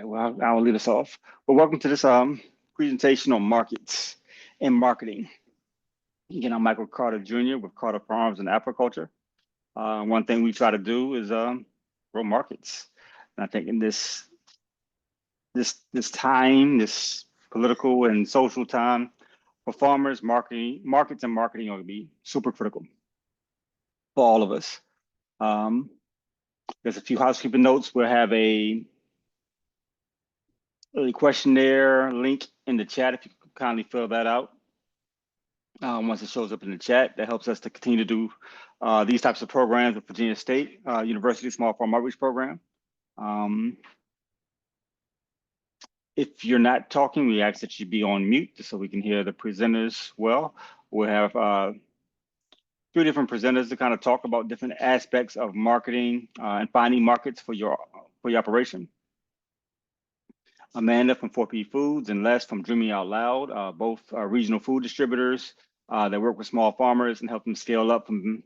right, well, I'll lead us off. Well, welcome to this presentation on markets and marketing. Again, I'm Michael Carter Jr. with Carter Farms and Aquaculture. One thing we try to do is grow markets. And I think in this time, this political and social time, for farmers, markets and marketing are going to be super critical for all of us. There's a few housekeeping notes. We'll have a questionnaire link in the chat if you could kindly fill that out. Once it shows up in the chat, that helps us to continue to do these types of programs with Virginia State University Small Farm Outreach Program. If you're not talking, we ask that you be on mute just so we can hear the presenters well. We'll have 3 different presenters to kind of talk about different aspects of marketing and finding markets for your operation. Amanda from 4P Foods and Les from Dreaming Out Loud, both are regional food distributors that work with small farmers and help them scale up from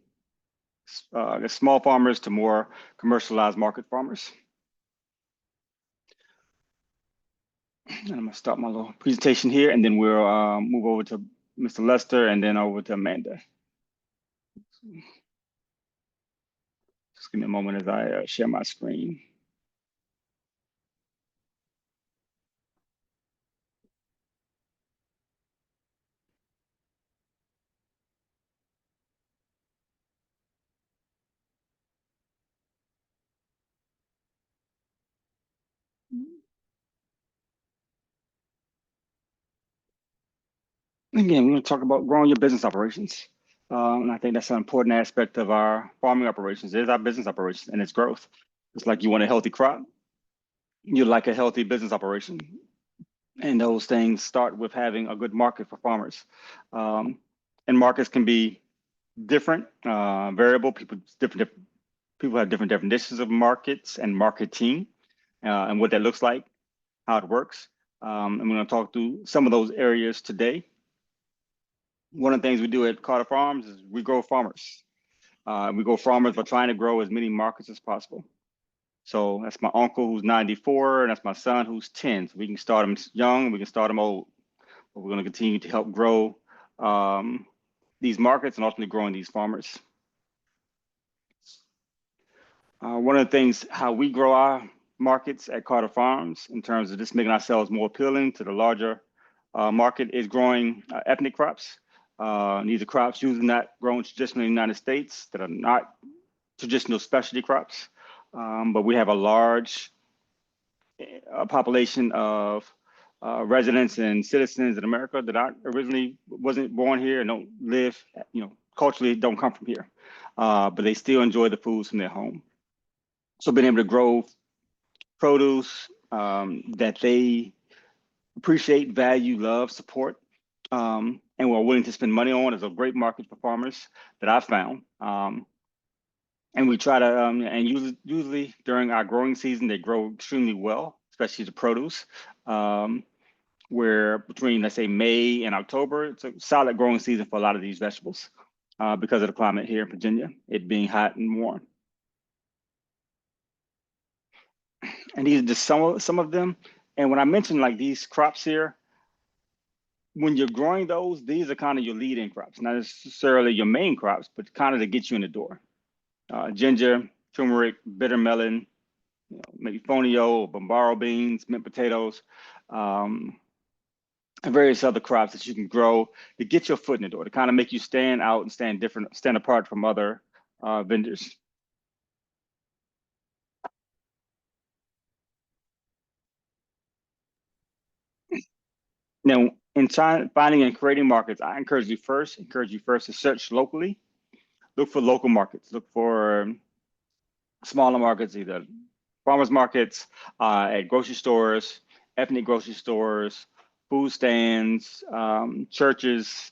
small farmers to more commercialized market farmers. And I'm gonna start my little presentation here, and then we'll move over to Mr. Lester and then over to Amanda. Just give me a moment as I share my screen. Again, we're going to talk about growing your business operations. And I think that's an important aspect of our farming operations is our business operations and its growth. It's like you want a healthy crop, you like a healthy business operation. And those things start with having a good market for farmers. And markets can be different, variable. People have different definitions of markets and marketing and what that looks like, how it works. I'm going to talk through some of those areas today. One of the things we do at Carter Farms is we grow farmers. We grow farmers by trying to grow as many markets as possible. So that's my uncle who's 94, and that's my son who's 10. So we can start them young, we can start them old. But we're going to continue to help grow these markets and ultimately growing these farmers. One of the things, how we grow our markets at Carter Farms in terms of just making ourselves more appealing to the larger market is growing ethnic crops. These are crops usually not grown traditionally in the United States that are not traditional specialty crops. But we have a large population of residents and citizens in America that originally wasn't born here and don't live, culturally don't come from here, but they still enjoy the foods from their home. So being able to grow produce that they appreciate, value, love, support, and we're willing to spend money on is a great market for farmers that I've found. And we try to, and usually during our growing season, they grow extremely well, especially the produce, where between, let's say, May and October, it's a solid growing season for a lot of these vegetables because of the climate here in Virginia, it being hot and warm. And these are just some of them. And when I mentioned like these crops here, when you're growing those, these are kind of your lead-in crops, not necessarily your main crops, but kind of to get you in the door. Ginger, turmeric, bitter melon, maybe fonio, bombaro beans, mint potatoes, and various other crops that you can grow to get your foot in the door, to kind of make you stand out and stand apart from other vendors. Now, in finding and creating markets, I encourage you first to search locally. Look for local markets. Look for smaller markets, either farmers markets, at grocery stores, ethnic grocery stores, food stands, churches,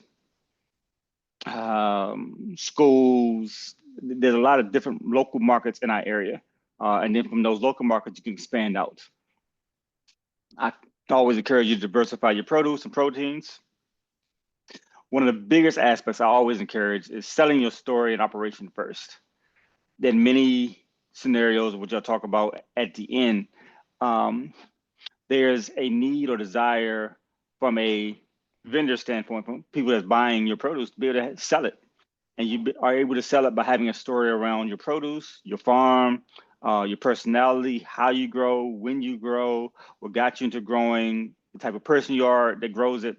schools. There's a lot of different local markets in our area. And then from those local markets, you can expand out. I always encourage you to diversify your produce and proteins. One of the biggest aspects I always encourage is selling your story and operation first. Then many scenarios, which I'll talk about at the end, there's a need or desire from a vendor standpoint, from people that's buying your produce, to be able to sell it. And you are able to sell it by having a story around your produce, your farm, your personality, how you grow, when you grow, what got you into growing, the type of person you are that grows it.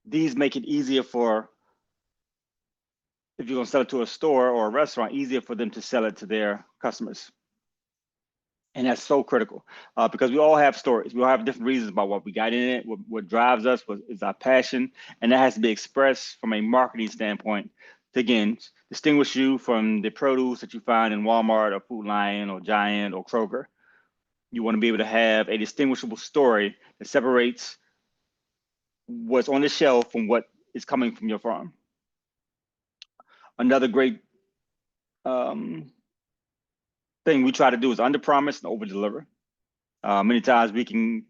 These make it easier for, if you're going to sell it to a store or a restaurant, easier for them to sell it to their customers. And that's so critical because we all have stories. We all have different reasons about what we got in it, what drives us, what is our passion. And that has to be expressed from a marketing standpoint to, again, distinguish you from the produce that you find in Walmart or Food Lion or Giant or Kroger. You want to be able to have a distinguishable story that separates what's on the shelf from what is coming from your farm. Another great thing we try to do is under promise and over deliver. Many times we can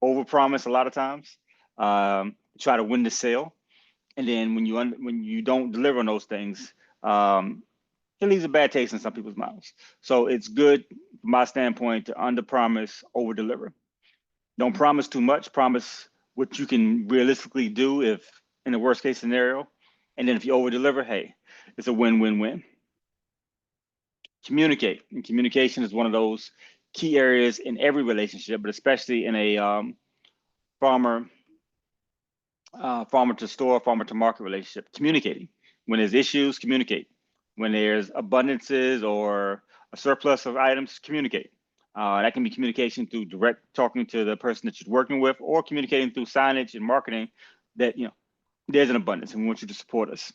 over promise a lot of times, try to win the sale, and then when you don't deliver on those things, it leaves a bad taste in some people's mouths. So it's good from my standpoint to under promise, over deliver. Don't promise too much. Promise what you can realistically do if in the worst case scenario, and then if you over deliver, hey, it's a win-win-win. Communicate, and communication is one of those key areas in every relationship, but especially in a farmer to store, farmer to market relationship. Communicating. When there's issues, communicate. When there's abundances or a surplus of items, communicate. That can be communication through direct talking to the person that you're working with, or communicating through signage and marketing that, there's an abundance and we want you to support us.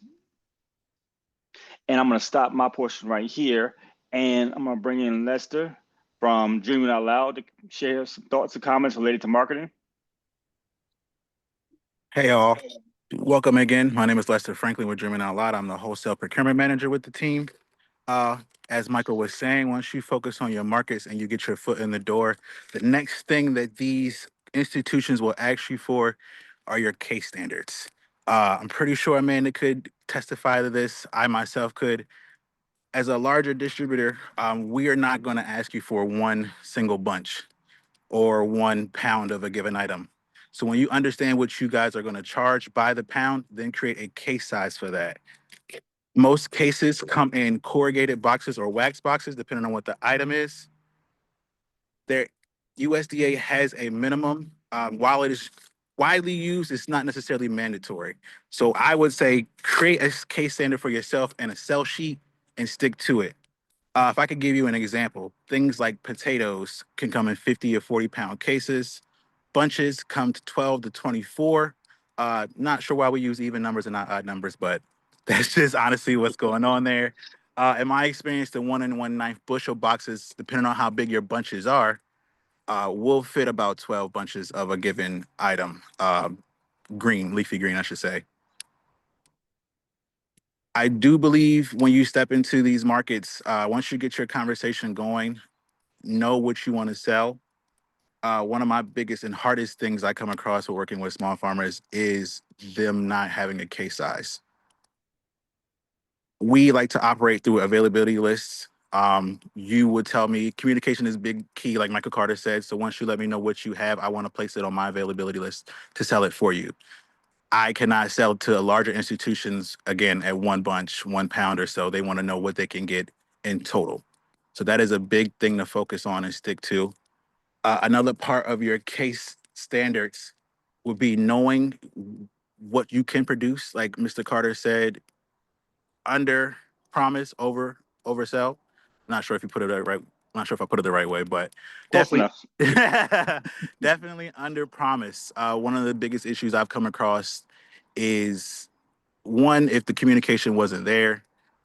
And I'm going to stop my portion right here, and I'm going to bring in Lester from Dreaming Out Loud to share some thoughts and comments related to marketing. Hey, all. Welcome again. My name is Lester Franklin with Dreaming Out Loud. I'm the wholesale procurement manager with the team. As Michael was saying, once you focus on your markets and you get your foot in the door, the next thing that these institutions will ask you for are your case standards. I'm pretty sure Amanda could testify to this. I myself could. As a larger distributor, we are not going to ask you for one single bunch or 1 pound of a given item. So when you understand what you guys are going to charge by the pound, then create a case size for that. Most cases come in corrugated boxes or wax boxes, depending on what the item is. Their USDA has a minimum. While it is widely used, it's not necessarily mandatory. So I would say create a case standard for yourself and a sell sheet and stick to it. If I could give you an example, things like potatoes can come in 50 or 40 pound cases. Bunches come to 12 to 24. Not sure why we use even numbers and not odd numbers, but that's just honestly what's going on there. In my experience, the 1 1/9 bushel boxes, depending on how big your bunches are, will fit about 12 bunches of a given item. Leafy green, I should say. I do believe when you step into these markets, once you get your conversation going, know what you want to sell. One of my biggest and hardest things I come across with working with small farmers is them not having a case size. We like to operate through availability lists. You would tell me communication is big key, like Michael Carter said. So once you let me know what you have, I want to place it on my availability list to sell it for you. I cannot sell to larger institutions, again, at one bunch, 1 pound or so. They want to know what they can get in total. So that is a big thing to focus on and stick to. Another part of your case standards would be knowing what you can produce. Like Mr. Carter said, under promise, oversell. Not sure if you put it right. Not sure if I put it the right way, but Close definitely, enough. definitely under promise. One of the biggest issues I've come across is one, if the communication wasn't there,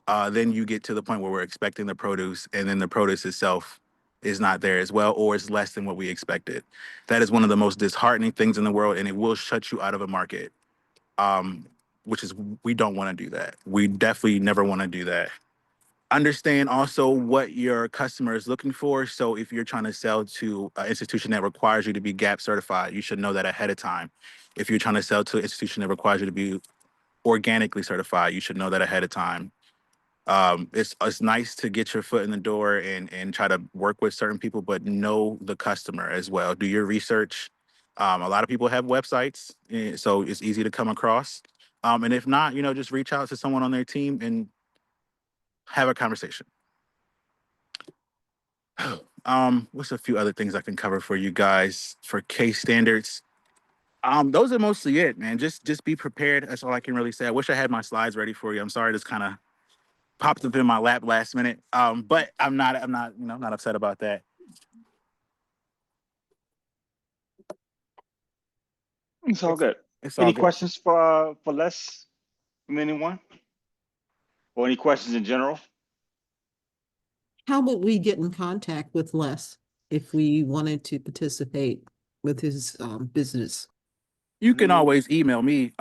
then you get to the point where we're expecting the produce, and then the produce itself is not there as well, or it's less than what we expected. That is one of the most disheartening things in the world, and it will shut you out of a market. Which is, we don't want to do that. We definitely never want to do that. Understand also what your customer is looking for. So if you're trying to sell to an institution that requires you to be GAP certified, you should know that ahead of time. If you're trying to sell to an institution that requires you to be organically certified, you should know that ahead of time. It's nice to get your foot in the door and try to work with certain people, but know the customer as well. Do your research. A lot of people have websites, so it's easy to come across. And if not, just reach out to someone on their team and have a conversation. What's a few other things I can cover for you guys for case standards? Those are mostly it, man. Just be prepared. That's all I can really say. I wish I had my slides ready for you. I'm sorry, this kind of popped up in my lap last minute. But I'm not, not upset about that. It's all It's good. it's all Any good. questions for Les from anyone, or any questions in general? How would we get in contact with Les if we wanted to participate with his business? You can always email me.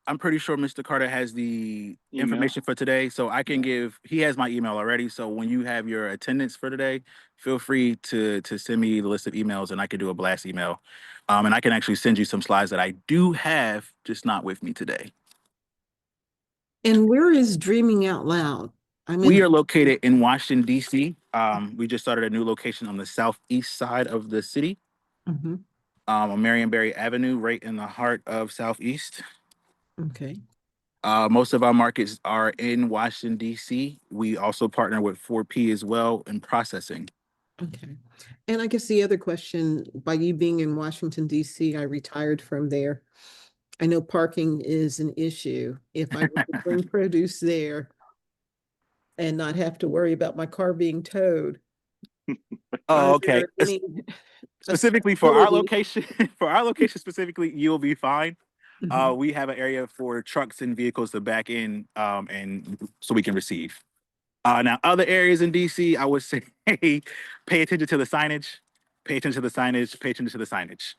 I'm pretty sure Mr. Carter has the Email. information for today, so I can give. He has my email already. So when you have your attendance for today, feel free to send me the list of emails, and I can do a blast email. And I can actually send you some slides that I do have, just not with me today. And where is Dreaming Out Loud? I'm We in. are located in Washington, D.C. We just started a new location on the southeast side of the city, Mhm. on Marionberry Avenue, right in the heart of Southeast. Okay. Most of our markets are in Washington, D.C. We also partner with 4P as well in processing. Okay. And I guess the other question, by you being in Washington, DC, I retired from there. I know parking is an issue. If I were to bring produce there and not have to worry about my car being towed, Oh, are okay. there any Specifically for our accessibility? location, for our location specifically, you'll be fine. Mhm. We have an area for trucks and vehicles to back in, and so we can receive. Now, other areas in DC, I would say pay attention to the signage, pay attention to the signage, pay attention to the signage.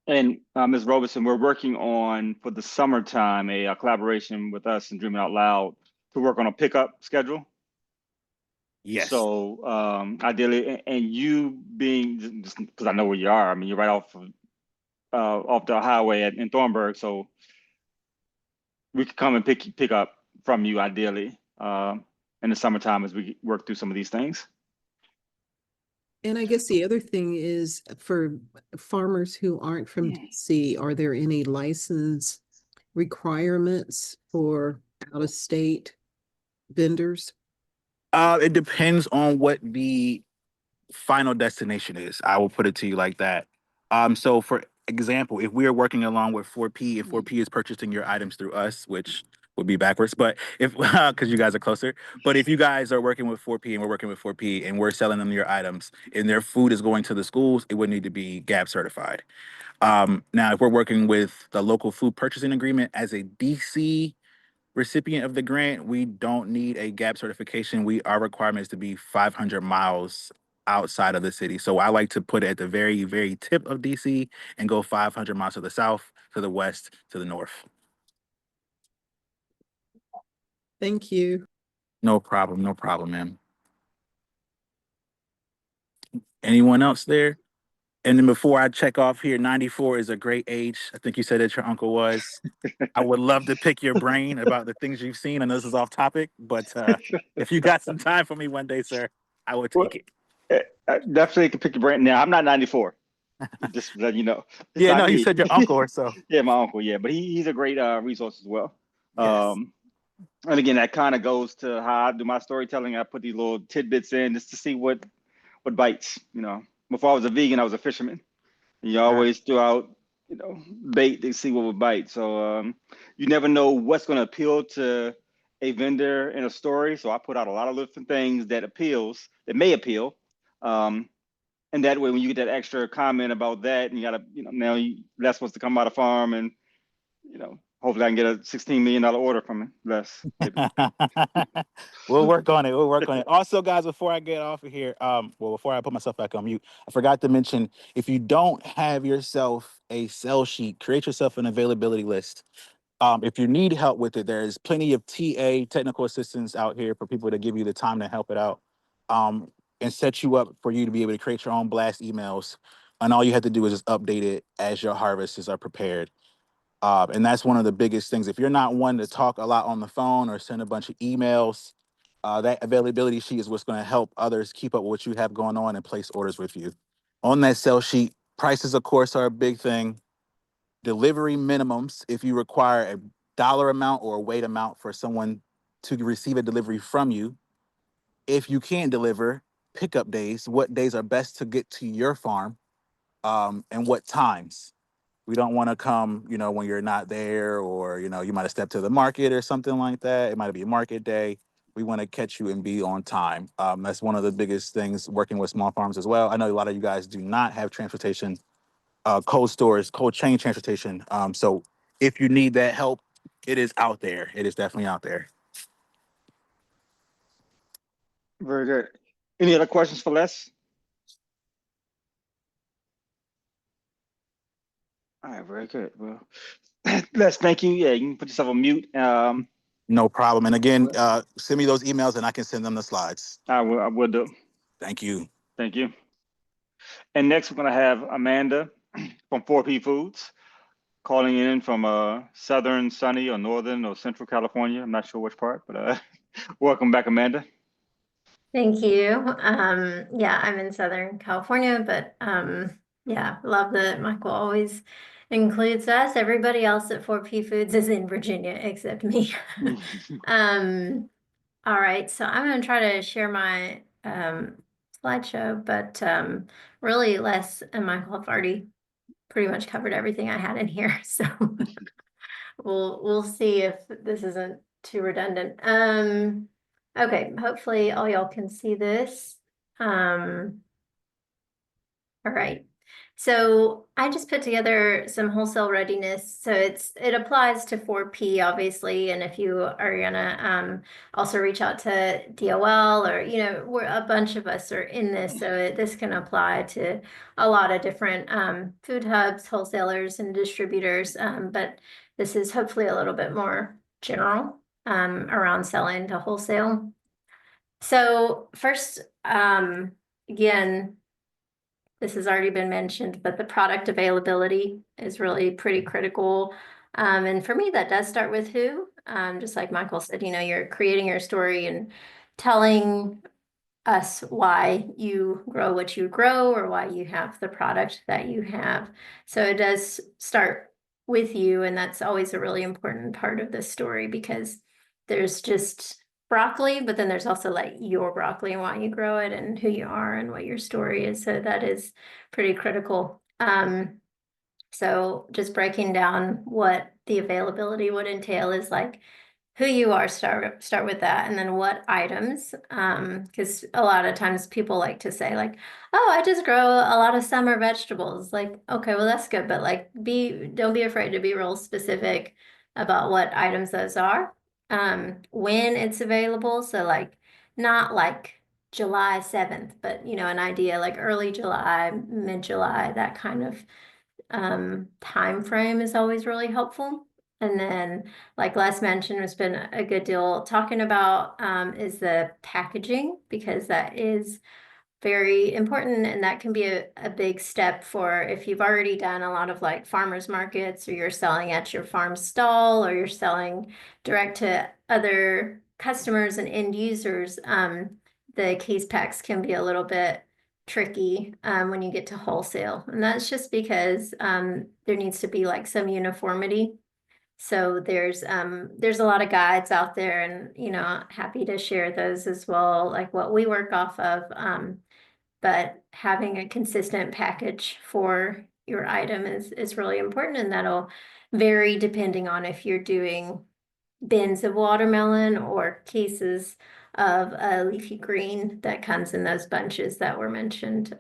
And Ms. Robeson, we're working on for the summertime a collaboration with us and Dreaming Out Loud to work on a pickup schedule. Yes. So ideally, and you being just because I know where you are, I mean, you're right off the highway in Thornburg, so we could come and pick up from you ideally in the summertime as we work through some of these things. And I guess the other thing is for farmers who aren't from DC, are there any license requirements for out-of-state vendors? It depends on what the final destination is. I will put it to you like that. So for example, if we are working along with 4P and 4P is purchasing your items through us, which would be backwards, but if because you guys are closer, but if you guys are working with 4P and we're working with 4P and we're selling them your items and their food is going to the schools, it would need to be GAP certified. Now, if we're working with the local food purchasing agreement as a DC recipient of the grant, we don't need a GAP certification. Our requirement is to be 500 miles outside of the city. So I like to put it at the very, very tip of DC and go 500 miles to the south, to the west, to the north. Thank you. No problem, ma'am. Anyone else there? And then before I check off here, 94 is a great age. I think you said that your uncle was. I would love to pick your brain about the things you've seen. I know this is off topic, but if you got some time for me one day, sir, I would Well, take it. definitely can pick your brain. Now, I'm not 94. Just let you know, it's Yeah, not no, you me. said your uncle or so. Yeah, my uncle. Yeah, but he's a great resource as well. Yes. And again, that kind of goes to how I do my storytelling. I put these little tidbits in just to see what bites. Before I was a vegan, I was a fisherman. You Ah. always throw out, bait to see what would bite. So you never know what's going to appeal to a vendor in a story. So I put out a lot of different things that may appeal. Um, and that way, when you get that extra comment about that, and you gotta, now Les wants to come out of farm, and hopefully I can get a $16 million order from him. Les, maybe. We'll work on it. We'll work on it. Also, guys, before I get off of here, before I put myself back on mute, I forgot to mention if you don't have yourself a sell sheet, create yourself an availability list. If you need help with it, there's plenty of TA technical assistance out here for people to give you the time to help it out, and set you up for you to be able to create your own blast emails. And all you have to do is just update it as your harvests are prepared. And that's one of the biggest things. If you're not one to talk a lot on the phone or send a bunch of emails, that availability sheet is what's going to help others keep up with what you have going on and place orders with you. On that sell sheet, prices, of course, are a big thing. Delivery minimums, if you require a dollar amount or a weight amount for someone to receive a delivery from you. If you can't deliver, pickup days, what days are best to get to your farm, and what times. We don't want to come, when you're not there, or, you might have stepped to the market or something like that. It might be a market day. We want to catch you and be on time. That's one of the biggest things working with small farms as well. I know a lot of you guys do not have transportation, cold stores, cold chain transportation. So if you need that help, it is out there. It is definitely out there. Very good. Any other questions for Les? All right, very good. Well, Les, thank you. Yeah, you can put yourself on mute. No problem. And again, send me those emails and I can send them the slides. I will do. Thank you. Thank you. And next, we're going to have Amanda from 4P Foods calling in from southern, sunny, or northern, or central California. I'm not sure which part, but welcome back, Amanda. Thank you. Yeah, I'm in Southern California, but yeah, love that Michael always includes us. Everybody else at 4P Foods is in Virginia except me. All right, so I'm going to try to share my slideshow, but really Les and Michael have already pretty much covered everything I had in here. So we'll see if this isn't too redundant. Okay, hopefully all y'all can see this. All right. So I just put together some wholesale readiness. So it applies to 4P obviously, and if you are gonna also reach out to DOL, or we're a bunch of us are in this, so this can apply to a lot of different food hubs, wholesalers, and distributors. But this is hopefully a little bit more general around selling to wholesale. So first, again, this has already been mentioned, but the product availability is really pretty critical. And for me, that does start with who. Just like Michael said, you're creating your story and telling us why you grow what you grow, or why you have the product that you have. So it does start with you, and that's always a really important part of the story, because there's just broccoli, but then there's also like your broccoli and why you grow it and who you are and what your story is. So that is pretty critical. So just breaking down what the availability would entail is like who you are, start with that, and then what items, because a lot of times people like to say like, oh, I just grow a lot of summer vegetables. Like, okay, well that's good, but like don't be afraid to be real specific about what items those are, when it's available. So like not like July 7th, but an idea like early July, mid-July, that kind of time frame is always really helpful. And then, like Les mentioned, has been a good deal talking about is the packaging, because that is very important, and that can be a big step for if you've already done a lot of like farmers markets, or you're selling at your farm stall, or you're selling direct to other customers and end users. The case packs can be a little bit tricky when you get to wholesale, and that's just because there needs to be like some uniformity. So there's a lot of guides out there, and happy to share those as well, like what we work off of. But having a consistent package for your item is really important, and that'll vary depending on if you're doing bins of watermelon or cases of a leafy green that comes in those bunches that were mentioned.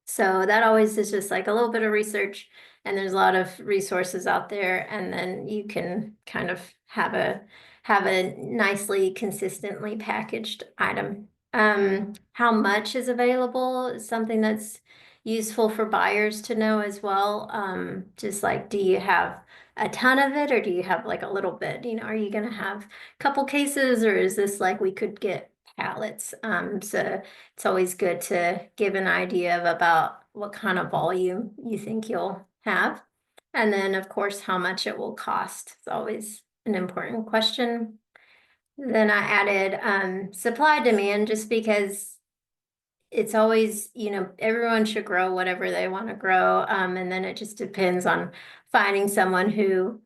So that always is just like a little bit of research, and there's a lot of resources out there, and then you can kind of have a nicely consistently packaged item. How much is available is something that's useful for buyers to know as well. Just like, do you have a ton of it, or do you have like a little bit? Are you going to have a couple cases, or is this like we could get pallets? So it's always good to give an idea of about what kind of volume you think you'll have. And then, of course, how much it will cost. It's always an important question. Then I added supply demand just because it's always, everyone should grow whatever they want to grow. And then it just depends on finding someone who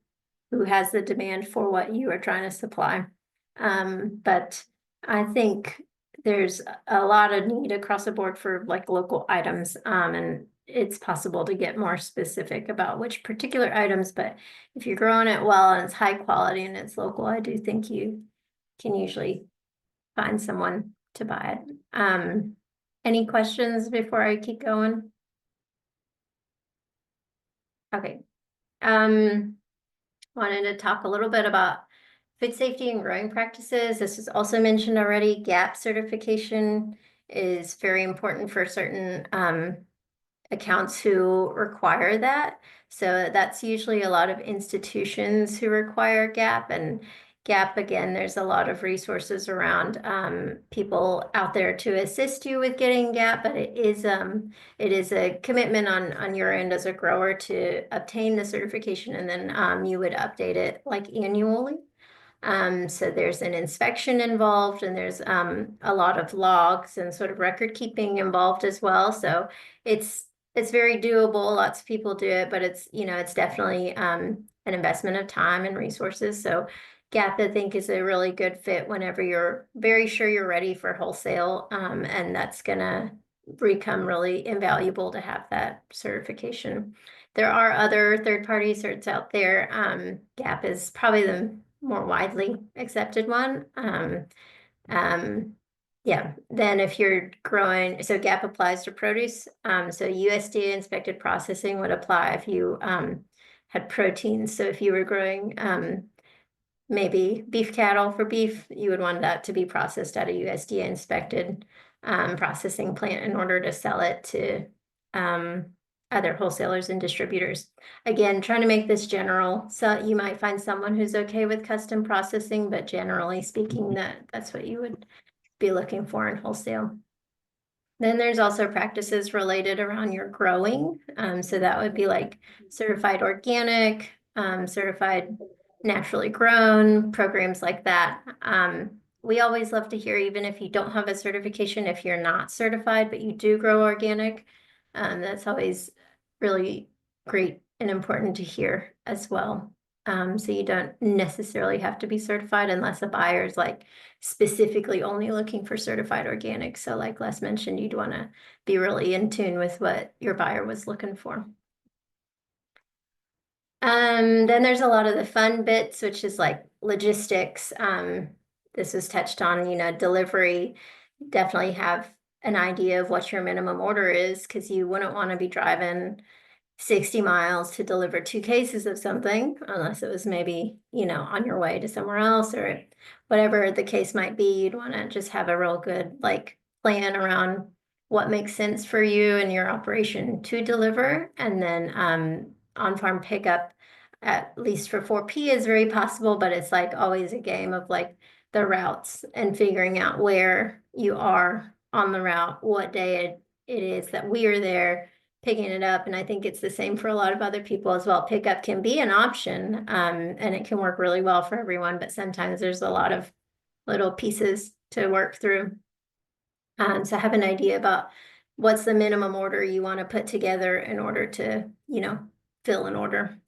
has the demand for what you are trying to supply. But I think there's a lot of need across the board for like local items. And it's possible to get more specific about which particular items, but if you're growing it well and it's high quality and it's local, I do think you can usually find someone to buy it. Any questions before I keep going? Okay. Wanted to talk a little bit about food safety and growing practices. This was also mentioned already. GAP certification is very important for certain accounts who require that. So that's usually a lot of institutions who require GAP, and GAP, again, there's a lot of resources around people out there to assist you with getting GAP, but it is a commitment on your end as a grower to obtain the certification, and then you would update it like annually. So there's an inspection involved, and there's a lot of logs and sort of record keeping involved as well. So it's very doable. Lots of people do it, but it's definitely an investment of time and resources. So GAP, I think, is a really good fit whenever you're very sure you're ready for wholesale, and that's gonna become really invaluable to have that certification. There are other third-party certs out there. GAP is probably the more widely accepted one. Yeah, then if you're growing, so GAP applies to produce. So USDA inspected processing would apply if you had proteins. So if you were growing maybe beef cattle for beef, you would want that to be processed at a USDA inspected processing plant in order to sell it to other wholesalers and distributors. Again, trying to make this general, so you might find someone who's okay with custom processing, but generally speaking, that's what you would be looking for in wholesale. Then there's also practices related around your growing. So that would be like certified organic, certified naturally grown, programs like that. We always love to hear, even if you don't have a certification, if you're not certified, but you do grow organic, that's always really great and important to hear as well. So you don't necessarily have to be certified unless a buyer is like specifically only looking for certified organic. So like Les mentioned, you'd want to be really in tune with what your buyer was looking for. Then there's a lot of the fun bits, which is like logistics. This was touched on, delivery. Definitely have an idea of what your minimum order is, because you wouldn't want to be driving 60 miles to deliver 2 cases of something, unless it was maybe, on your way to somewhere else or whatever the case might be. You'd want to just have a real good like plan around what makes sense for you and your operation to deliver. And then on-farm pickup, at least for 4P, is very possible, but it's like always a game of like the routes and figuring out where you are on the route, what day it is that we are there picking it up. And I think it's the same for a lot of other people as well. Pickup can be an option, and it can work really well for everyone, but sometimes there's a lot of little pieces to work through. So have an idea about what's the minimum order you want to put together in order to, fill an order,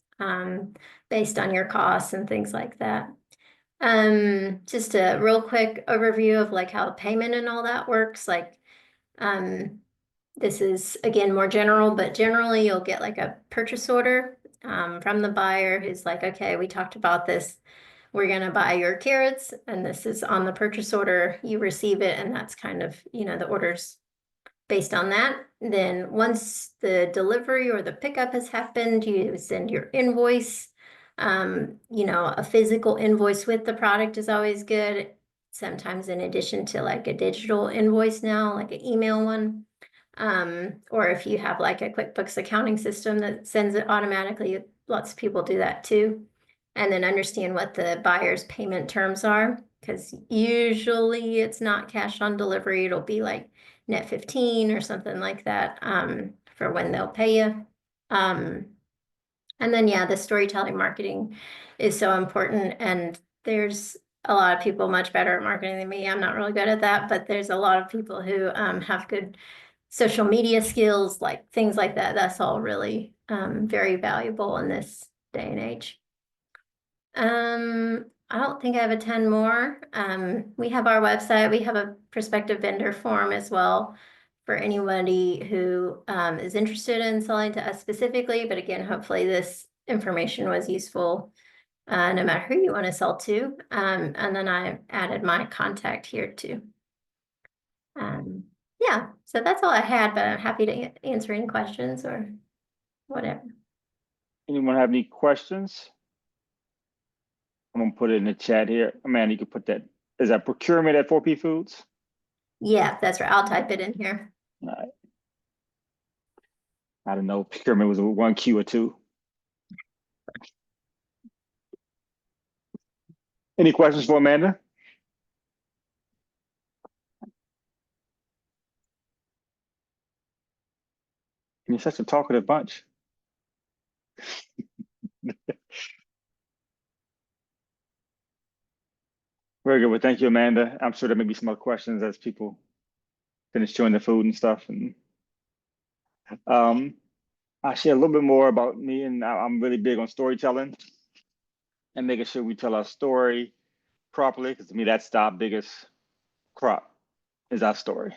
based on your costs and things like that. Just a real quick overview of like how payment and all that works. Like, this is again more general, but generally you'll get like a purchase order from the buyer who's like, okay, we talked about this. We're gonna buy your carrots, and this is on the purchase order. You receive it, and that's kind of, the orders based on that. Then once the delivery or the pickup has happened, you send your invoice. A physical invoice with the product is always good. Sometimes in addition to like a digital invoice now, like an email one. Or if you have like a QuickBooks accounting system that sends it automatically, lots of people do that too. And then understand what the buyer's payment terms are, because usually it's not cash on delivery. It'll be like net 15 or something like that, for when they'll pay you. And then, yeah, the storytelling marketing is so important. And there's a lot of people much better at marketing than me. I'm not really good at that, but there's a lot of people who have good social media skills, like things like that. That's all really very valuable in this day and age. I don't think I have a ton more. We have our website. We have a prospective vendor form as well for anybody who is interested in selling to us specifically. But again, hopefully this information was useful no matter who you want to sell to. And then I added my contact here too. Yeah, so that's all I had, but I'm happy to answer any questions or whatever. Anyone have any questions? I'm gonna put it in the chat here. Amanda, you can put that. Is that procurement at 4P Foods? Yeah, that's right. I'll type it in here. All right. I don't know. Procurement was a 1Q or 2. Any questions for Amanda? You're such a talkative bunch. Very good. Well, thank you, Amanda. I'm sure there may be some other questions as people finish chewing their food and stuff. And I'll share a little bit more about me, and I'm really big on storytelling and making sure we tell our story properly, because to me, that's our biggest crop, is our story.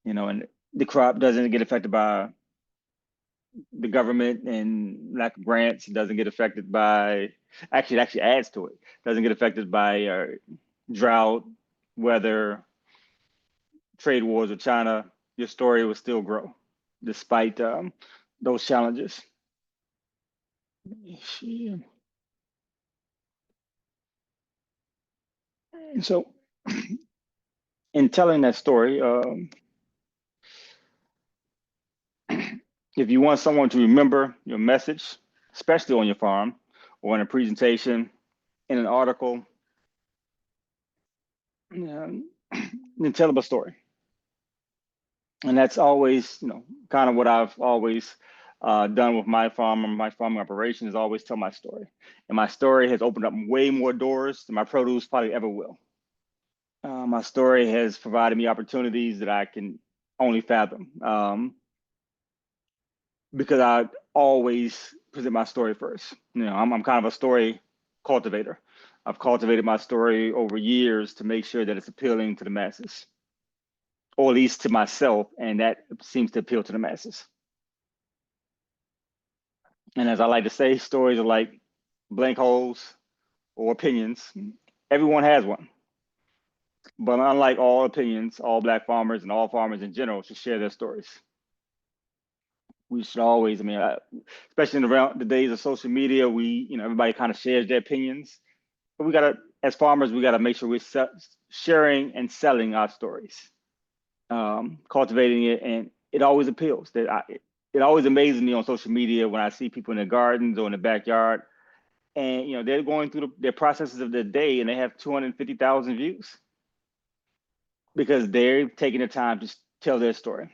You know, and the crop doesn't get affected by the government and lack of grants. It doesn't get affected by, actually, it actually adds to it. Doesn't get affected by drought, weather, trade wars with China. Your story will still grow despite those challenges. And so, in telling that story, if you want someone to remember your message, especially on your farm or in a presentation, in an article, then tell them a story. And that's always, kind of what I've always done with my farm and my farming operation, is always tell my story. And my story has opened up way more doors than my produce probably ever will. My story has provided me opportunities that I can only fathom, because I always present my story first. I'm kind of a story cultivator. I've cultivated my story over years to make sure that it's appealing to the masses, or at least to myself, and that seems to appeal to the masses. And as I like to say, stories are like blank holes or opinions. Everyone has one. But unlike all opinions, all Black farmers and all farmers in general should share their stories. We should always, especially around the days of social media, everybody kind of shares their opinions. But we gotta, as farmers, we gotta make sure we're sharing and selling our stories, cultivating it, and it always appeals. It always amazes me on social media when I see people in their gardens or in the backyard, and they're going through their processes of their day, and they have 250,000 views because they're taking the time to tell their story.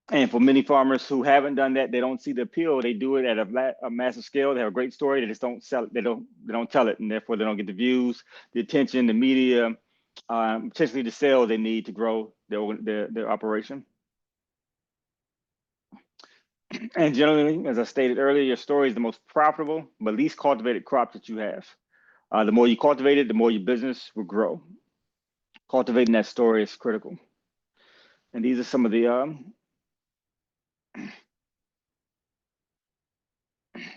And for many farmers who haven't done that, they don't see the appeal. They do it at a massive scale. They have a great story. They just don't sell it. They don't tell it, and therefore they don't get the views, the attention, the media, potentially the sales they need to grow their operation. And generally, as I stated earlier, your story is the most profitable but least cultivated crop that you have. The more you cultivate it, the more your business will grow. Cultivating that story is critical. And these are some of the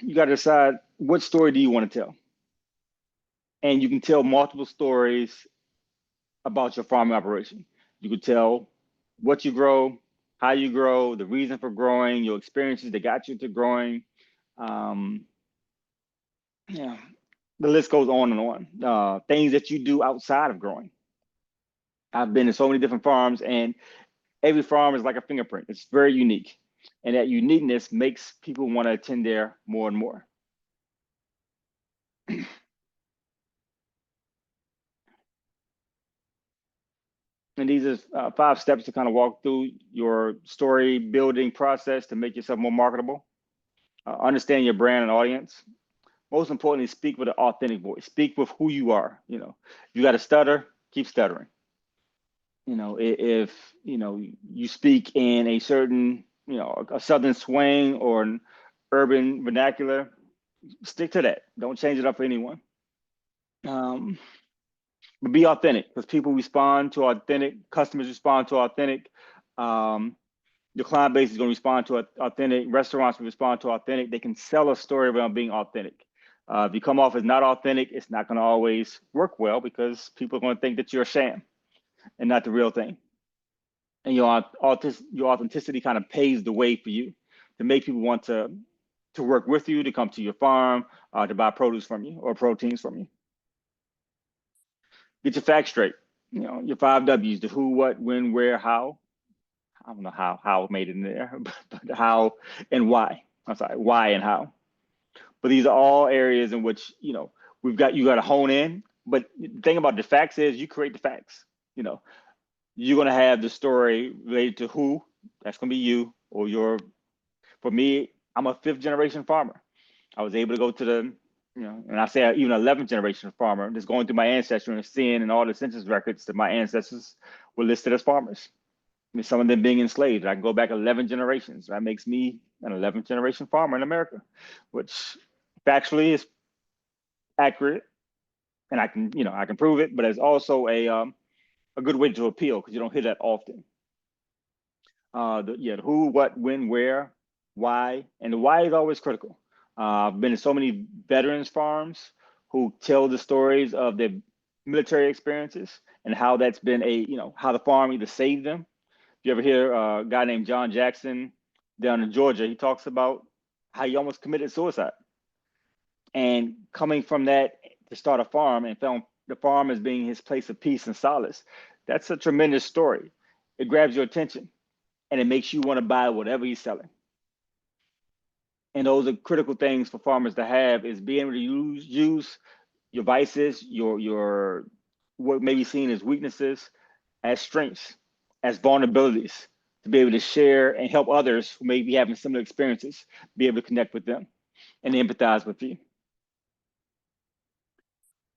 you got to decide, what story do you want to tell? And you can tell multiple stories about your farming operation. You could tell what you grow, how you grow, the reason for growing, your experiences that got you to growing. Yeah, the list goes on and on. Things that you do outside of growing. I've been to so many different farms, and every farm is like a fingerprint. It's very unique. And that uniqueness makes people want to attend there more and more. And these are 5 steps to kind of walk through your story building process to make yourself more marketable. Understand your brand and audience. Most importantly, speak with an authentic voice. Speak with who you are. You know, if you got to stutter, keep stuttering. You know, if you know you speak in a certain, you know, a southern swing or an urban vernacular, stick to that. Don't change it up for anyone. But be authentic, because people respond to authentic. Customers respond to authentic. Your client base is going to respond to authentic. Restaurants will respond to authentic. They can sell a story around being authentic. If you come off as not authentic, it's not going to always work well, because people are going to think that you're a sham and not the real thing. And your authenticity kind of paves the way for you to make people want to work with you, to come to your farm, to buy produce from you or proteins from you. Get your facts straight. You know, your 5 W's: the who, what, when, where, how. I don't know how it made it in there, but how and why. I'm sorry, why and how. But these are all areas in which, you know, you got to hone in. But the thing about the facts is you create the facts. You know, you're going to have the story related to who. That's going to be you or your. For me, I'm a 5th generation farmer. I was able to go to the, you know, and I say even 11th generation farmer, just going through my ancestry and seeing in all the census records that my ancestors were listed as farmers. I mean, some of them being enslaved. I can go back 11 generations. That makes me an 11th generation farmer in America, which factually is accurate, and I can, you know, I can prove it. But it's also a good way to appeal, because you don't hear that often. The who, what, when, where, why, and the why is always critical. I've been to so many veterans farms who tell the stories of their military experiences and how that's been how the farm either saved them. You ever hear a guy named John Jackson down in Georgia? He talks about how he almost committed suicide, and coming from that to start a farm and found the farm as being his place of peace and solace. That's a tremendous story. It grabs your attention and it makes you want to buy whatever he's selling. And those are critical things for farmers to have, is being able to use your vices, your what may be seen as weaknesses, as strengths, as vulnerabilities, to be able to share and help others who may be having similar experiences, be able to connect with them and empathize with you.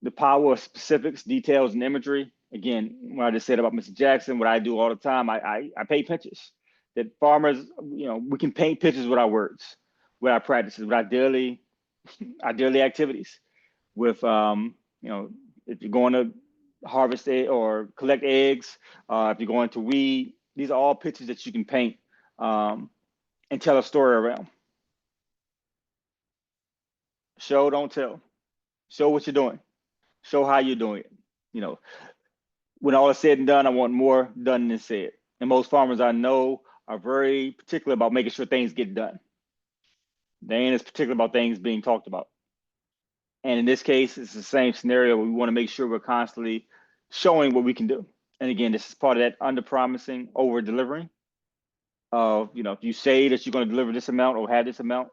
The power of specifics, details, and imagery. Again, what I just said about Mr. Jackson, what I do all the time, I paint pictures. That farmers, you know, we can paint pictures with our words, with our practices, with our daily activities. With you know, if you're going to harvest or collect eggs, if you're going to weed, these are all pictures that you can paint and tell a story around. Show, don't tell. Show what you're doing. Show how you're doing it. You know, when all is said and done, I want more done than said. And most farmers I know are very particular about making sure things get done. They ain't as particular about things being talked about. And in this case, it's the same scenario. We want to make sure we're constantly showing what we can do. And again, this is part of that under promising, over delivering. You know, if you say that you're going to deliver this amount or have this amount,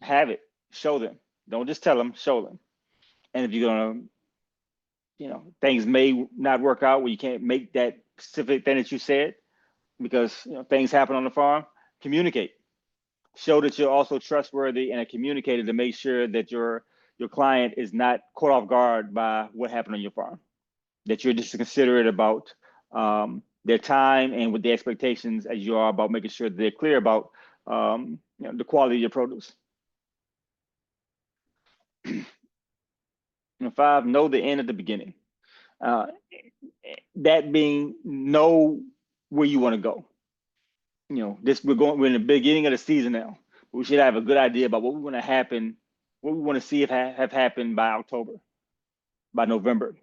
have it. Show them. Don't just tell them, show them. And if you're going to, you know, things may not work out where you can't make that specific thing that you said, because, you know, things happen on the farm, communicate. Show that you're also trustworthy and a communicator, to make sure that your client is not caught off guard by what happened on your farm, that you're just considerate about their time and with the expectations as you are about making sure that they're clear about you know, the quality of your produce. And 5, know the end at the beginning. That being, know where you want to go. You know, we're in the beginning of the season now. We should have a good idea about what we want to happen, what we want to see have happened by October, by November.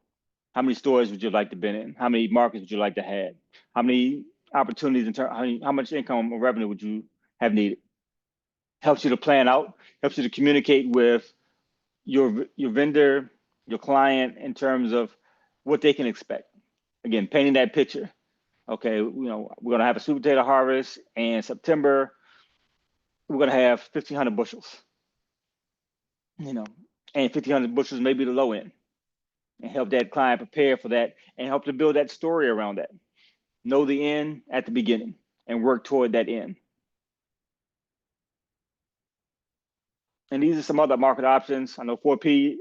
How many stores would you like to be in? How many markets would you like to have? How many opportunities in terms, how much income or revenue would you have needed? Helps you to plan out, helps you to communicate with your vendor, your client, in terms of what they can expect. Again, painting that picture. Okay, you know, we're gonna have a sweet potato harvest in September. We're gonna have 1,500 bushels. You know, and 1,500 bushels may be the low end, and help that client prepare for that and help to build that story around that. Know the end at the beginning and work toward that end. And these are some other market options. I know 4P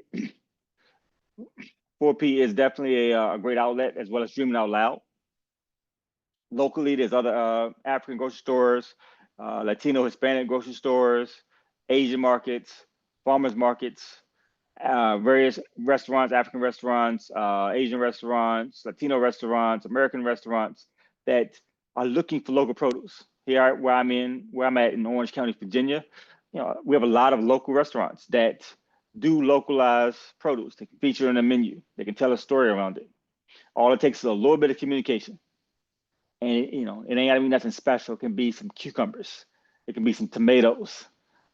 is definitely a great outlet, as well as Dreaming Out Loud. Locally, there's other African grocery stores, Latino, Hispanic grocery stores, Asian markets, farmers markets, various restaurants, African restaurants, Asian restaurants, Latino restaurants, American restaurants that are looking for local produce. Here, where I'm at in Orange County, Virginia, we have a lot of local restaurants that do localized produce. They can feature in a menu. They can tell a story around it. All it takes is a little bit of communication. And it ain't gotta be nothing special. It can be some cucumbers. It can be some tomatoes.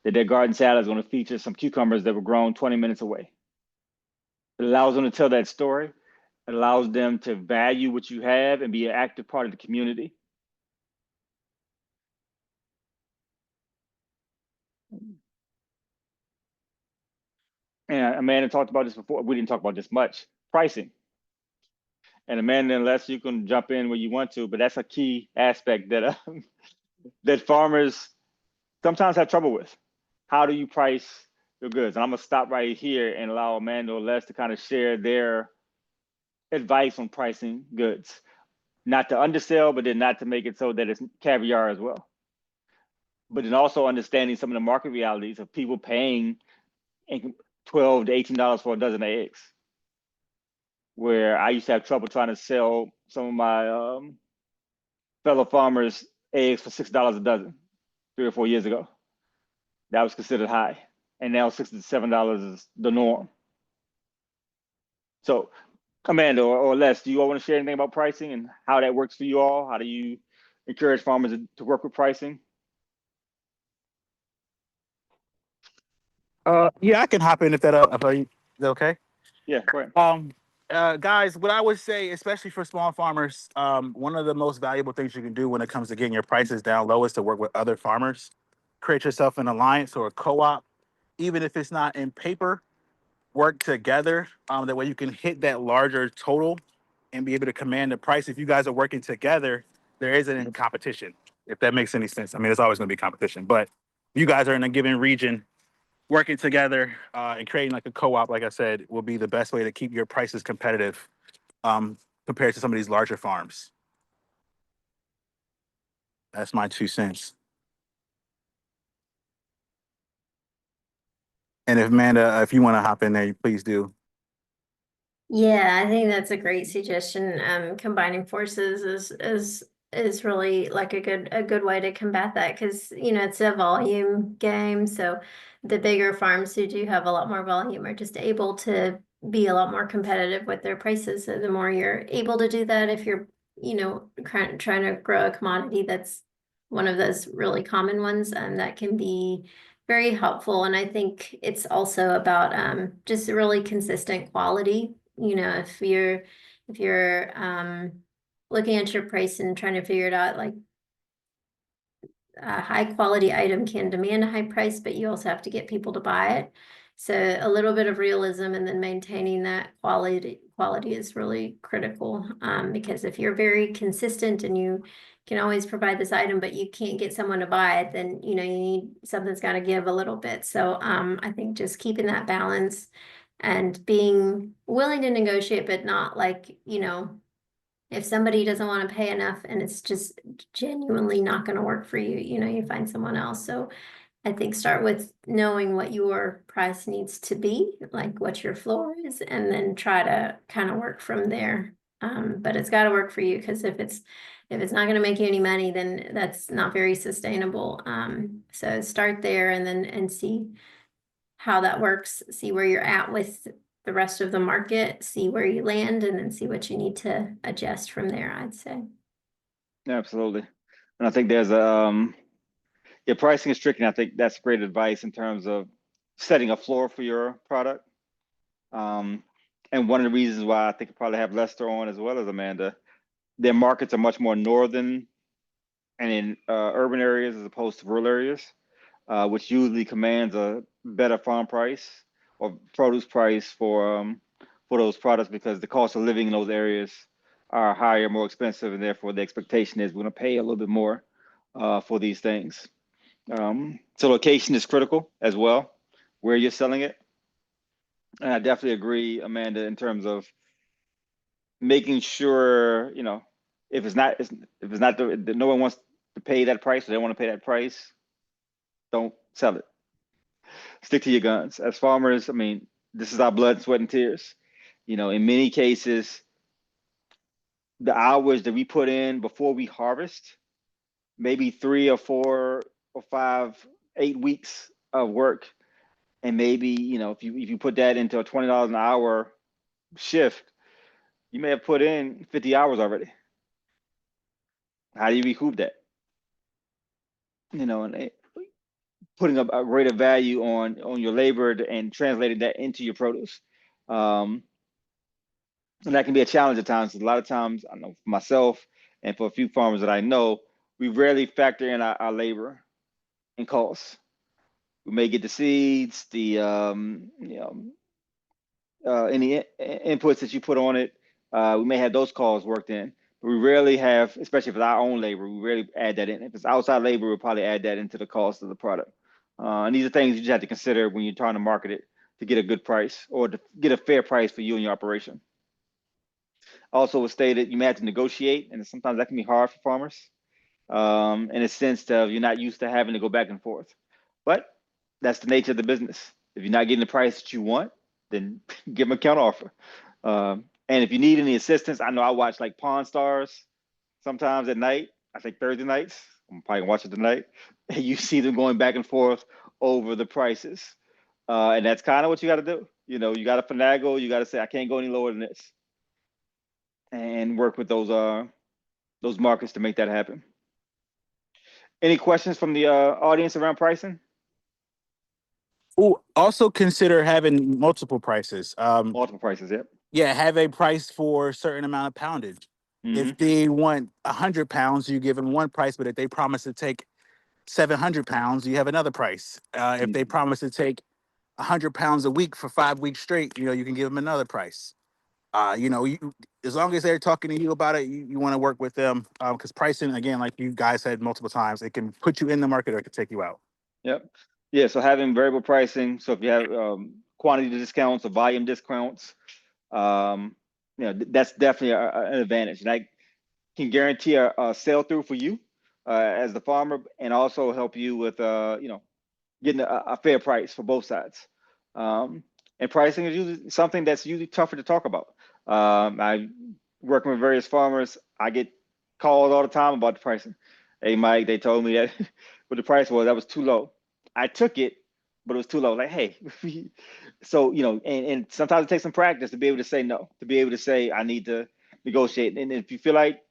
That their garden salad is going to feature some cucumbers that were grown 20 minutes away. It allows them to tell that story. It allows them to value what you have and be an active part of the community. And Amanda talked about this before. We didn't talk about this much. Pricing. And Amanda, unless you can jump in where you want to, but that's a key aspect that that farmers sometimes have trouble with. How do you price your goods? And I'm gonna stop right here and allow Amanda or Les to kind of share their advice on pricing goods. Not to undersell, but then not to make it so that it's caviar as well. But then also understanding some of the market realities of people paying $12 to $18 for a dozen of eggs. Where I used to have trouble trying to sell some of my fellow farmers eggs for $6 a dozen 3 or 4 years ago. That was considered high. And now $6 to $7 is the norm. So Amanda or Les, do you all want to share anything about pricing and how that works for you all? How do you encourage farmers to work with pricing? Yeah, I can hop in if is that okay? Yeah, go ahead. Guys, what I would say, especially for small farmers, one of the most valuable things you can do when it comes to getting your prices down low is to work with other farmers. Create yourself an alliance or a co-op, even if it's not in paper. Work together. That way you can hit that larger total and be able to command the price. If you guys are working together, there isn't any competition. If that makes any sense. I mean, there's always going to be competition, but you guys are in a given region working together and creating like a co-op, like I said, will be the best way to keep your prices competitive compared to some of these larger farms. That's my 2 cents. And if Amanda, if you want to hop in there, please do. Yeah, I think that's a great suggestion. Combining forces is really like a good way to combat that because it's a volume game. So the bigger farms who do have a lot more volume are just able to be a lot more competitive with their prices. So the more you're able to do that, if you're trying to grow a commodity that's one of those really common ones, that can be very helpful. And I think it's also about just really consistent quality. If you're looking at your price and trying to figure it out, like a high quality item can demand a high price, but you also have to get people to buy it. So a little bit of realism and then maintaining that quality is really critical. Because if you're very consistent and you can always provide this item, but you can't get someone to buy it, then you need something's got to give a little bit. So I think just keeping that balance and being willing to negotiate, but not like, if somebody doesn't want to pay enough and it's just genuinely not going to work for you, you find someone else. So I think start with knowing what your price needs to be, like what your floor is, and then try to kind of work from there. But it's got to work for you because if it's not going to make you any money, then that's not very sustainable. So start there and see how that works, see where you're at with the rest of the market, see where you land, and then see what you need to adjust from there, I'd say. Absolutely. And I think there's pricing is tricky. And I think that's great advice in terms of setting a floor for your product. And one of the reasons why I think I probably have Lester on as well as Amanda, their markets are much more northern and in urban areas as opposed to rural areas, which usually commands a better farm price or produce price for those products because the cost of living in those areas are higher, more expensive, and therefore the expectation is we're going to pay a little bit more for these things. So location is critical as well. where you're selling it. And I definitely agree, Amanda, in terms of making sure, if it's not no one wants to pay that price or they want to pay that price, don't sell it. Stick to your guns. As farmers, I mean, this is our blood, sweat, and tears. In many cases, the hours that we put in before we harvest, maybe 3 or 4 or 5, 8 weeks of work. And maybe, if you put that into a $20 an hour shift, you may have put in 50 hours already. How do you recoup that? And putting a greater value on your labor and translating that into your produce. And that can be a challenge at times. A lot of times, I know for myself and for a few farmers that I know, we rarely factor in our labor and costs. We may get the seeds, the any inputs that you put on it. We may have those costs worked in, but we rarely have, especially if it's our own labor, we rarely add that in. If it's outside labor, we'll probably add that into the cost of the product. And these are things you just have to consider when you're trying to market it to get a good price or to get a fair price for you and your operation. Also, was stated you may have to negotiate, and sometimes that can be hard for farmers in a sense of you're not used to having to go back and forth. But that's the nature of the business. If you're not getting the price that you want, then give them a counter offer. And if you need any assistance, I know I watch like Pawn Stars sometimes at night. I think Thursday nights. I'm probably gonna watch it tonight. And you see them going back and forth over the prices. And that's kind of what you got to do. You got to finagle. You got to say, I can't go any lower than this, and work with those markets to make that happen. Any questions from the audience around pricing? Ooh, also consider having multiple prices. Multiple prices, yep. Yeah, have a price for a certain amount of poundage. Mm-hmm. If they want 100 pounds, you give them one price, but if they promise to take 700 pounds, you have another price. If they promise to take 100 pounds a week for 5 weeks straight, you can give them another price. As long as they're talking to you about it, you want to work with them because pricing, again, like you guys said multiple times, it can put you in the market or it can take you out. Yep. Yeah. So having variable pricing. So if you have quantity discounts or volume discounts, that's definitely an advantage. And I can guarantee a sell through for you as the farmer, and also help you with getting a fair price for both sides. And pricing is usually something that's usually tougher to talk about. I working with various farmers, I get calls all the time about the pricing. Hey, Mike, they told me that what the price was, that was too low. I took it, but it was too low. Like, hey, so and sometimes it takes some practice to be able to say no, to be able to say I need to negotiate. And if you feel like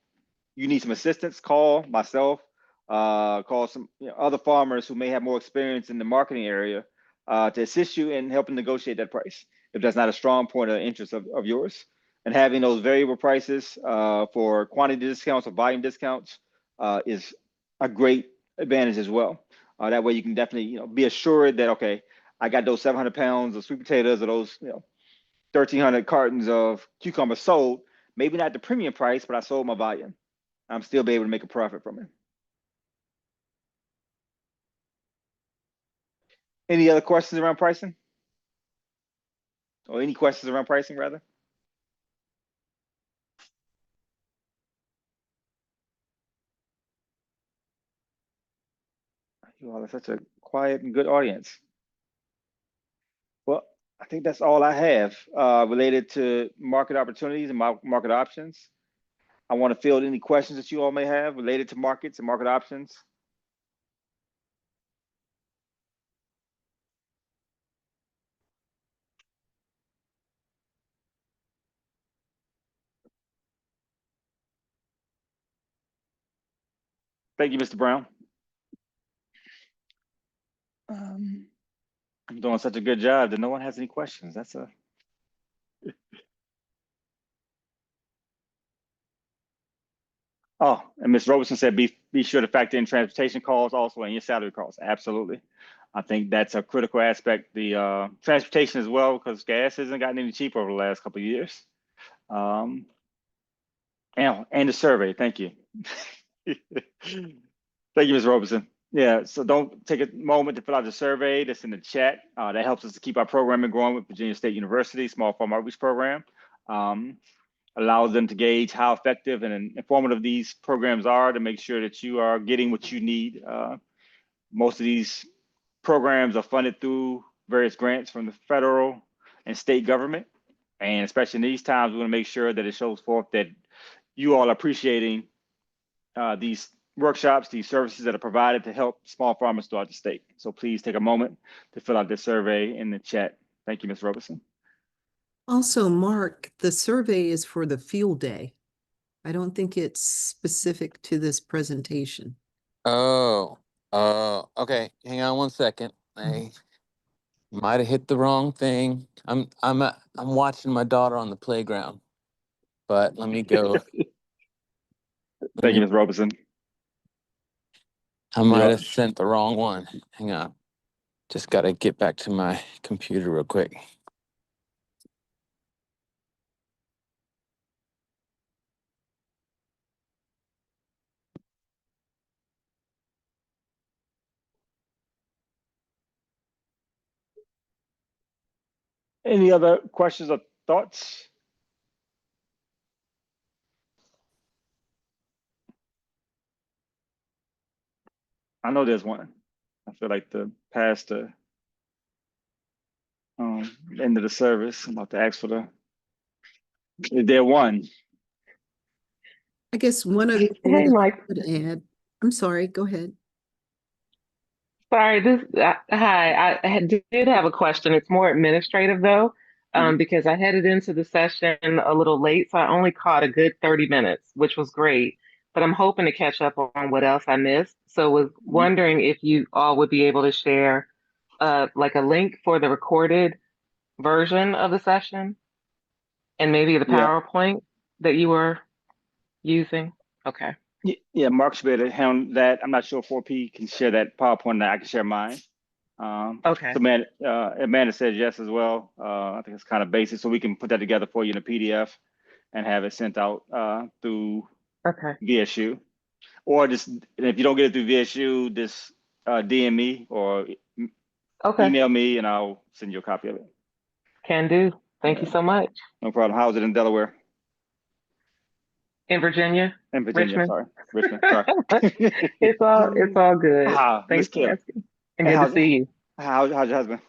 you need some assistance, call myself, call some other farmers who may have more experience in the marketing area to assist you in helping negotiate that price if that's not a strong point of interest of yours. And having those variable prices for quantity discounts or volume discounts is a great advantage as well. That way you can definitely be assured that, okay, I got those 700 pounds of sweet potatoes or those 1,300 cartons of cucumbers sold, maybe not the premium price, but I sold my volume. I'm still be able to make a profit from it. Any other questions around pricing? Or any questions around pricing, rather? You all are such a quiet and good audience. Well, I think that's all I have related to market opportunities and market options. I want to field any questions that you all may have related to markets and market options. Thank you, Mr. Brown. I'm doing such a good job that no one has any questions. That's a Oh, and Ms. Robertson said be sure to factor in transportation costs also and your salary costs. Absolutely. I think that's a critical aspect. The transportation as well, because gas hasn't gotten any cheaper over the last couple of years. And the survey. Thank you. Thank you, Ms. Robertson. Yeah, so don't take a moment to fill out the survey that's in the chat. That helps us to keep our programming growing with Virginia State University Small Farm Outreach Program. Allows them to gauge how effective and informative these programs are to make sure that you are getting what you need. Most of these programs are funded through various grants from the federal and state government. And especially in these times, we want to make sure that it shows forth that you all are appreciating these workshops, these services that are provided to help small farmers throughout the state. So please take a moment to fill out this survey in the chat. Thank you, Ms. Robertson. Also, Mark, the survey is for the field day. I don't think it's specific to this presentation. Oh, okay. Hang on 1 second. I might have hit the wrong thing. I'm watching my daughter on the playground, but let me go. Thank you, Ms. Robertson. I might have sent the wrong one. Hang on. Just got to get back to my computer real quick. Any other questions or thoughts? I know there's one. I feel like the past the end of the service, I'm about to ask for the, is there one? I guess one other thing Hey, that I Mike. would add, I'm sorry, go ahead. Sorry, hi. Did have a question. It's more administrative though, because I headed into the session a little late, so I only caught a good 30 minutes, which was great. But I'm hoping to catch up on what else I missed. So was wondering if you all would be able to share like a link for the recorded version of the session and maybe the Yeah. PowerPoint that you were using. Okay. Yeah, Mark should be able to handle that. I'm not sure if 4P can share that PowerPoint. That I can share mine. Okay. So Amanda says yes as well. I think it's kind of basic, so we can put that together for you in a PDF and have it sent out through Okay. VSU. Or just, if you don't get it through VSU, just DM me or Okay. email me and I'll send you a copy of it. Can do. Thank you so much. No problem. How's it in Delaware? In Virginia? In Virginia, Richmond. sorry. Richmond, sorry. It's all good. Miss Thanks for Kim. asking. And And good to see you. how's your husband?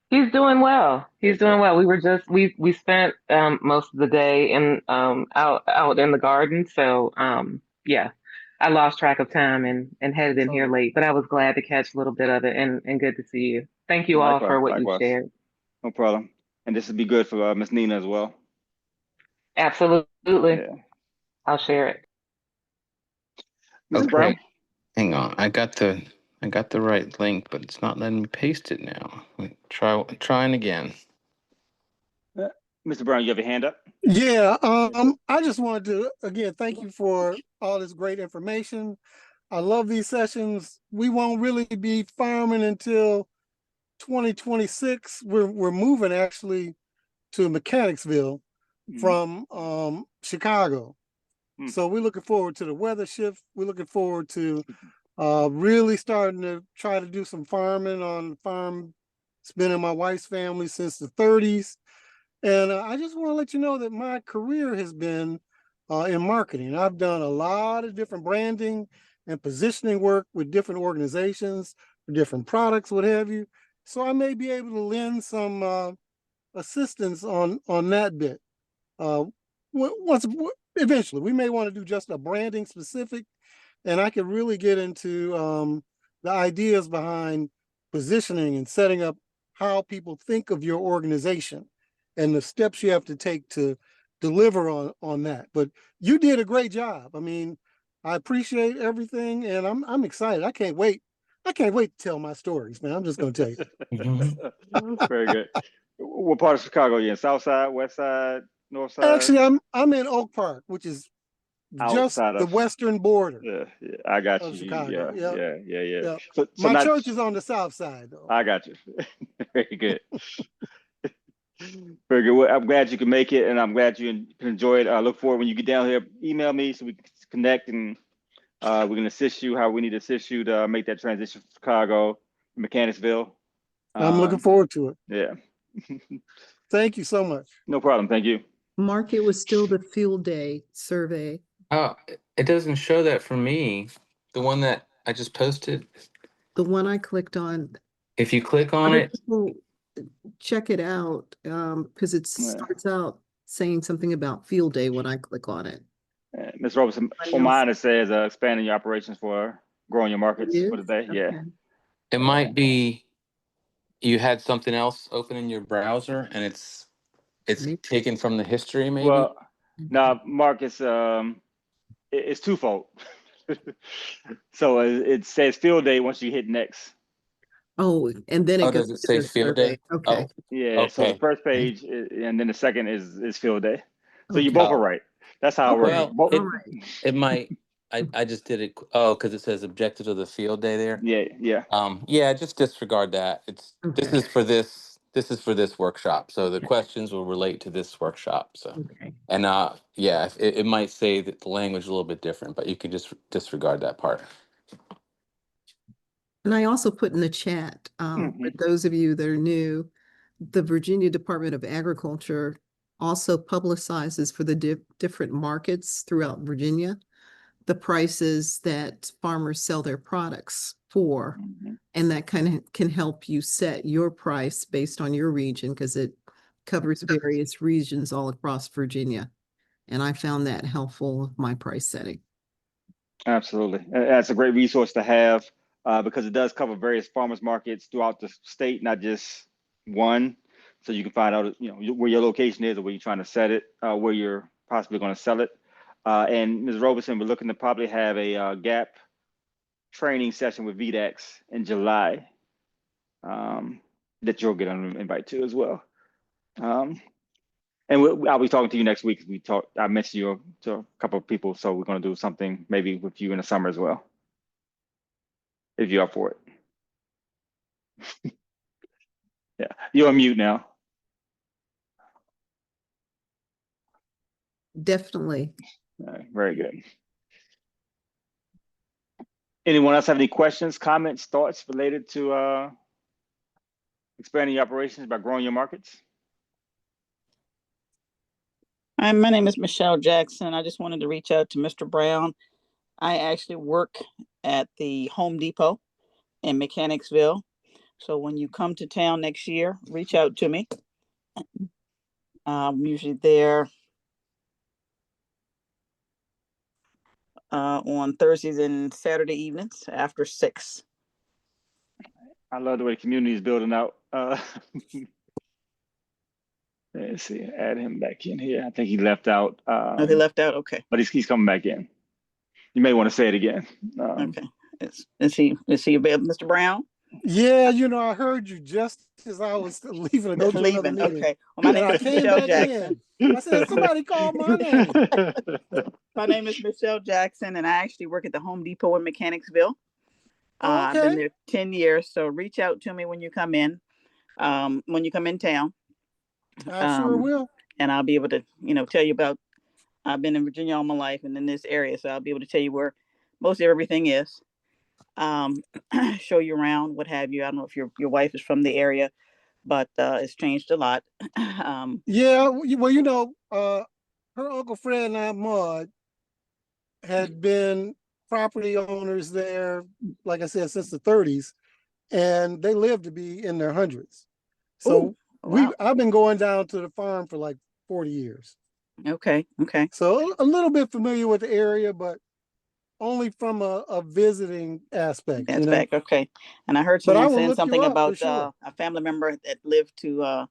He's doing well. He's Good, good. doing well. We spent most of the day in out in the garden. So yeah. I lost track of time and headed in here late, but I was glad to catch a little bit of it and good to see you. Thank you all Likewise, for what you likewise. shared. No problem. And this would be good for Miss Nina as well. Absolutely. Yeah. I'll share it. Mr. Brown? Okay, hang on. I got the right link, but it's not letting me paste it now. Trying again. Mr. Brown, you have your hand up? Yeah, I just wanted to again thank you for all this great information. I love these sessions. We won't really be farming until 2026. We're moving actually to Mechanicsville from Chicago. So we're looking forward to the weather shift. We're looking forward to really starting to try to do some farming on the farm. It's been in my wife's family since the 30s. And I just want to let you know that my career has been in marketing. I've done a lot of different branding and positioning work with different organizations, different products, what have you. So I may be able to lend some assistance on that bit. Eventually, we may want to do just a branding specific, and I could really get into the ideas behind positioning and setting up how people think of your organization and the steps you have to take to deliver on that. But you did a great job. I mean, I appreciate everything, and I'm excited. I can't wait. I can't wait to tell my stories, man. I'm just gonna tell you. Very good. What part of Chicago are you in? South side, west side, north side? Actually, I'm in Oak Park, which is just Outside the of western border yeah, I got of you. Chicago. Yeah. Yeah. So My not, church is on the south side, though. I got you. Very good. Very good. Well, I'm glad you can make it, and I'm glad you can enjoy it. I look forward when you get down here. Email me so we can connect and We can assist you how we need to assist you to make that transition from Chicago, Mechanicsville. I'm looking forward to it. Yeah. Thank you so much. No problem. Thank you. Mark, it was still the field day survey. Oh, it doesn't show that for me. The one that I just posted. The one I clicked on. If you click on Other it, people check it out, because it Yeah. starts out saying something about field day when I click on it. Ms. Robertson, Anybody on else? mine it says expanding your operations for growing your markets It for the is? day. Yeah. Okay. it might be you had something else open in your browser and it's Maybe. taken from the history, maybe. Well, now, Marcus, it's twofold. So it says field day once you hit next. Oh, and then Oh, it goes does it to say the field survey. day? Okay. Oh, Yeah. So the okay. first page and then the second is field day. So you Okay. both are Oh. right. That's how it works. Well, Both- All right. it might. I just did it. Oh, because it says objectives of the field day there. yeah. Yeah, just disregard that. This Okay. is for this workshop. So the questions will relate to this workshop. So Okay. and yeah, it might say that the language is a little bit different, but you can just disregard that part. And I also put in the chat, for those of you that are new, the Virginia Department of Agriculture also publicizes for the different markets throughout Virginia, the prices that farmers sell their products for. And that kind of can help you set your price based on your region because it covers various regions all across Virginia. And I found that helpful with my price setting. Absolutely. That's a great resource to have because it does cover various farmers markets throughout the state, not just one. So you can find out, where your location is or where you're trying to set it, where you're possibly going to sell it. And Ms. Robertson, we're looking to probably have a gap training session with VDAX in July that you'll get an invite to as well. And I'll be talking to you next week. I mentioned you to a couple of people, so we're going to do something maybe with you in the summer as well, if you're up for it. Yeah, you're on mute now. Definitely. All right, very good. Anyone else have any questions, comments, thoughts related to expanding your operations by growing your markets? Hi, my name is Michelle Jackson. I just wanted to reach out to Mr. Brown. I actually work at the Home Depot in Mechanicsville. So when you come to town next year, reach out to me. I'm usually there on Thursdays and Saturday evenings after 6. I love the way the community is building out. Let's see, add him back in here. I think he left out. Oh, he left out? Okay. But he's coming back in. You may want to say it again. Okay. Is he available, Mr. Brown? Yeah, I heard you just as I was leaving to go to another meeting. Okay. Well, my name is Michelle Jackson. I said, somebody called my name. My name is Michelle Jackson, and I actually work at the Home Depot in Mechanicsville. I've been there 10 years, so reach out to me when you come in, when you come in town. I sure will. And I'll be able to, tell you about, I've been in Virginia all my life and in this area, so I'll be able to tell you where most of everything is. Show you around, what have you. I don't know if your wife is from the area, but it's changed a lot. Yeah, well, her Uncle Fred and Aunt Maud had been property owners there, like I said, since the 30s, and they lived to be in their hundreds. So wow. I've been going down to the farm for like 40 years. Okay. So a little bit familiar with the area, but only from a visiting aspect. Okay. And I heard But I someone will saying look you something up for about sure. a family member that lived to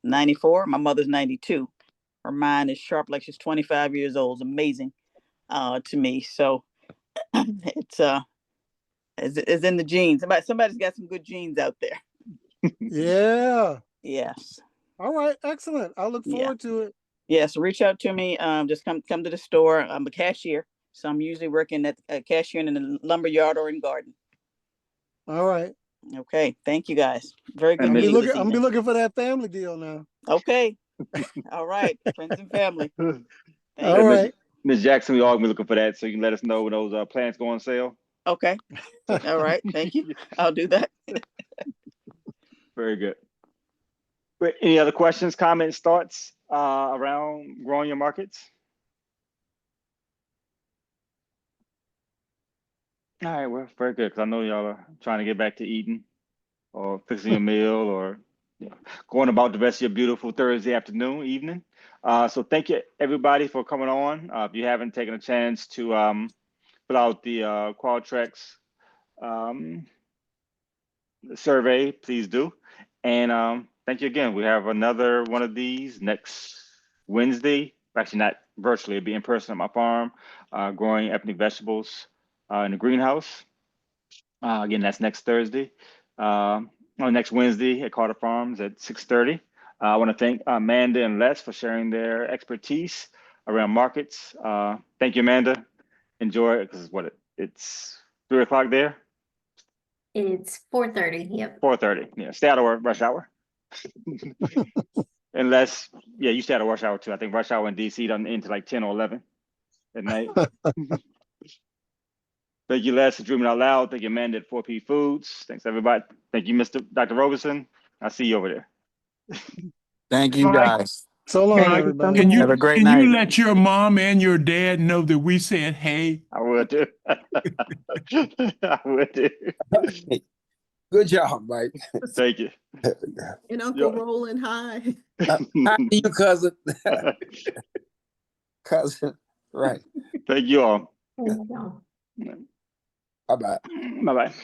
94. My mother's 92. Her mind is sharp like she's 25 years old. It's amazing to me. So it's in the genes. Somebody's got some good genes out there. Yeah. Yes. All right. Excellent. I look forward to it. Yes. Reach out to me. Just come to the store. I'm a cashier, so I'm usually working at a cashier in the lumber yard or in garden. All right. Okay. Thank you guys. Very good. I'm be looking for that family deal now. Okay. All right. Friends and family. All right. Ms. Jackson, we all gonna be looking for that, so you can let us know when those plans go on sale. Okay. All right. Thank you. I'll do that. Very good. But any other questions, comments, thoughts around growing your markets? All right, well, very good, because I know y'all are trying to get back to eating or fixing a meal or going about the rest of your beautiful Thursday afternoon, evening. So thank you, everybody, for coming on. If you haven't taken a chance to fill out the Qualtrics survey, please do. And thank you again. We have another one of these next Wednesday. Actually, not virtually, it'll be in person at my farm, growing ethnic vegetables in the greenhouse. Again, that's next Thursday. Next Wednesday at Carter Farms at 6:30. I want to thank Amanda and Les for sharing their expertise around markets. Thank you, Amanda. Enjoy it, because it's 3 o'clock there? It's 4:30. Yep. 4:30. Yeah, stay out of rush hour. Unless, yeah, you stay out of rush hour too. I think rush hour in DC doesn't into like 10 or 11 at night. Thank you, Les, for dreaming out loud. Thank you, Amanda at 4P Foods. Thanks, everybody. Thank you, Dr. Roberson. I'll see you over there. Thank you, guys. So long, Thank you so everybody. much. Have a great Can night. you let your mom and your dad know that we said hey? I will do. I will do. Good job, Mike. Thank you. And Uncle Yeah. Roland, hi. Hi to you, cousin. Cousin, right. Thank you all. There you go. Bye-bye. Bye-bye.